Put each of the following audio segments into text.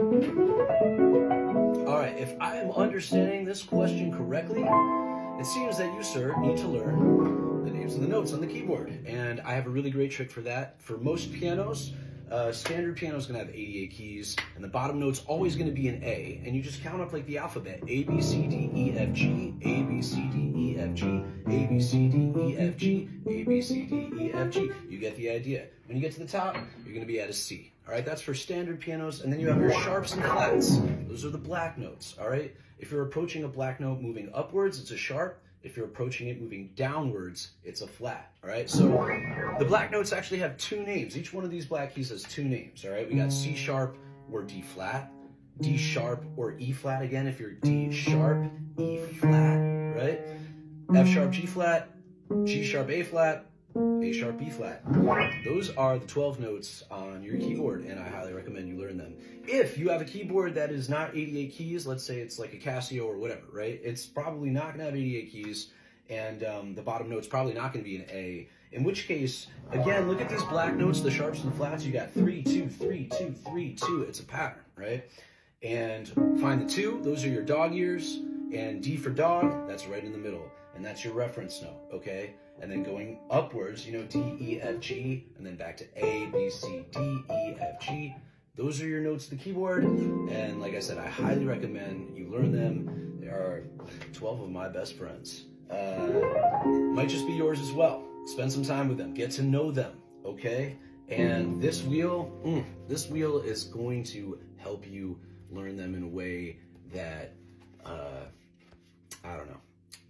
All right, if I am understanding this question correctly, it seems that you, sir, need to learn the names of the notes on the keyboard. And I have a really great trick for that. For most pianos, standard piano is going to have 88 keys, and the bottom note's always going to be an A. And you just count up like the alphabet: A, B, C, D, E, F, G, A, B, C, D, E, F, G, A, B, C, D, E, F, G, A, B, C, D, E, F, G. You get the idea. When you get to the top, you're going to be at a C. All right, that's for standard pianos. And then you have your sharps and flats. Those are the black notes. All right, if you're approaching a black note moving upwards, it's a sharp. If you're approaching it moving downwards, it's a flat. All right, so the black notes actually have two names. Each one of these black keys has two names. All right, we got C sharp or D flat, D sharp or E flat again if you're D sharp, E flat, right? F sharp, G flat, G sharp, A flat, A sharp, B flat. Those are the 12 notes on your keyboard, and I highly recommend you learn them. If you have a keyboard that is not 88 keys, let's say it's like a Casio or whatever, right? It's probably not gonna have 88 keys, and the bottom note's probably not gonna be an A. In which case, again, look at these black notes, the sharps and the flats. You got 3, 2, 3, 2, 3, 2. It's a pattern, right? And find the 2, those are your dog ears, and D for dog, that's right in the middle. And that's your reference note, okay? And then going upwards, you know, D, E, F, G, and then back to A, B, C, D, E, F, G. Those are your notes of the keyboard. And like I said, I highly recommend you learn them. They are 12 of my best friends. Might just be yours as well. Spend some time with them. Get to know them, okay? And this wheel is going to help you learn them in a way that, I don't know,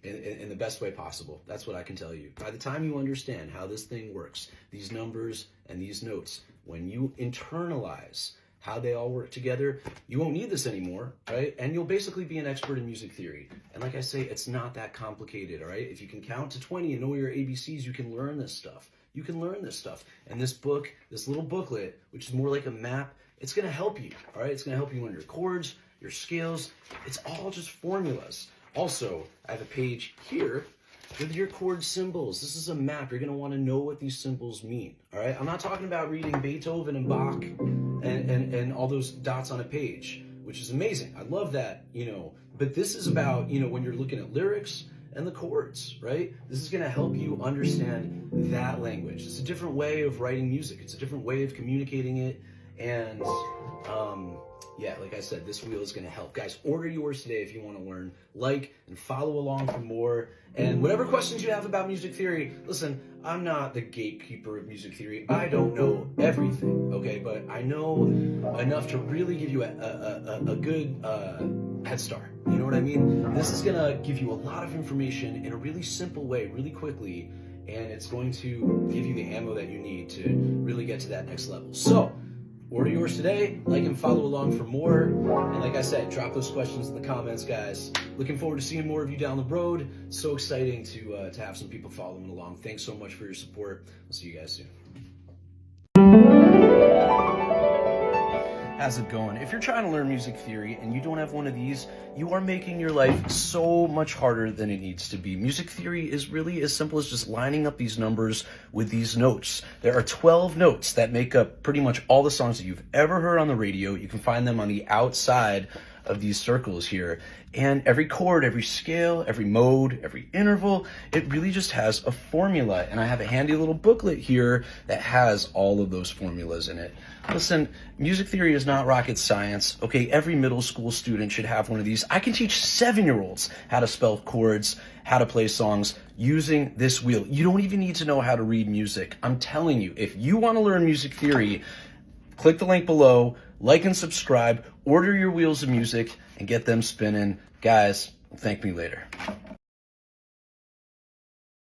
in the best way possible. That's what I can tell you. By the time you understand how this thing works, these numbers and these notes, when you internalize how they all work together, you won't need this anymore, right? And you'll basically be an expert in music theory. And like I say, it's not that complicated, all right? If you can count to 20 and know your ABCs, you can learn this stuff. You can learn this stuff. And this book, this little booklet, which is more like a map, it's gonna help you, all right? It's gonna help you learn your chords, your scales. It's all just formulas. Also, I have a page here with your chord symbols. This is a map. You're going to want to know what these symbols mean, all right? I'm not talking about reading Beethoven and Bach and all those dots on a page, which is amazing. I love that, you know, but this is about, you know, when you're looking at lyrics and the chords, right? This is going to help you understand that language. It's a different way of writing music. It's a different way of communicating it. And, yeah, like I said, this wheel is going to help. Guys, order yours today if you want to learn. Like and follow along for more. And whatever questions you have about music theory, listen, I'm not the gatekeeper of music theory. I don't know everything, okay? But I know enough to really give you a good head start. You know what I mean? This is going to give you a lot of information in a really simple way, really quickly. And it's going to give you the ammo that you need to really get to that next level. So, order yours today, like and follow along for more. And like I said, drop those questions in the comments, guys. Looking forward to seeing more of you down the road. So exciting to have some people following along. Thanks so much for your support. I'll see you guys soon. How's it going? If you're trying to learn music theory and you don't have one of these, you are making your life so much harder than it needs to be. Music theory is really as simple as just lining up these numbers with these notes. There are 12 notes that make up pretty much all the songs that you've ever heard on the radio. You can find them on the outside of these circles here. And every chord, every scale, every mode, every interval, it really just has a formula. And I have a handy little booklet here that has all of those formulas in it. Listen, music theory is not rocket science, okay? Every middle school student should have one of these. I can teach 7-year-olds how to spell chords, how to play songs using this wheel. You don't even need to know how to read music. I'm telling you, if you want to learn music theory, click the link below, like and subscribe, order your wheels of music, and get them spinning. Guys, thank me later.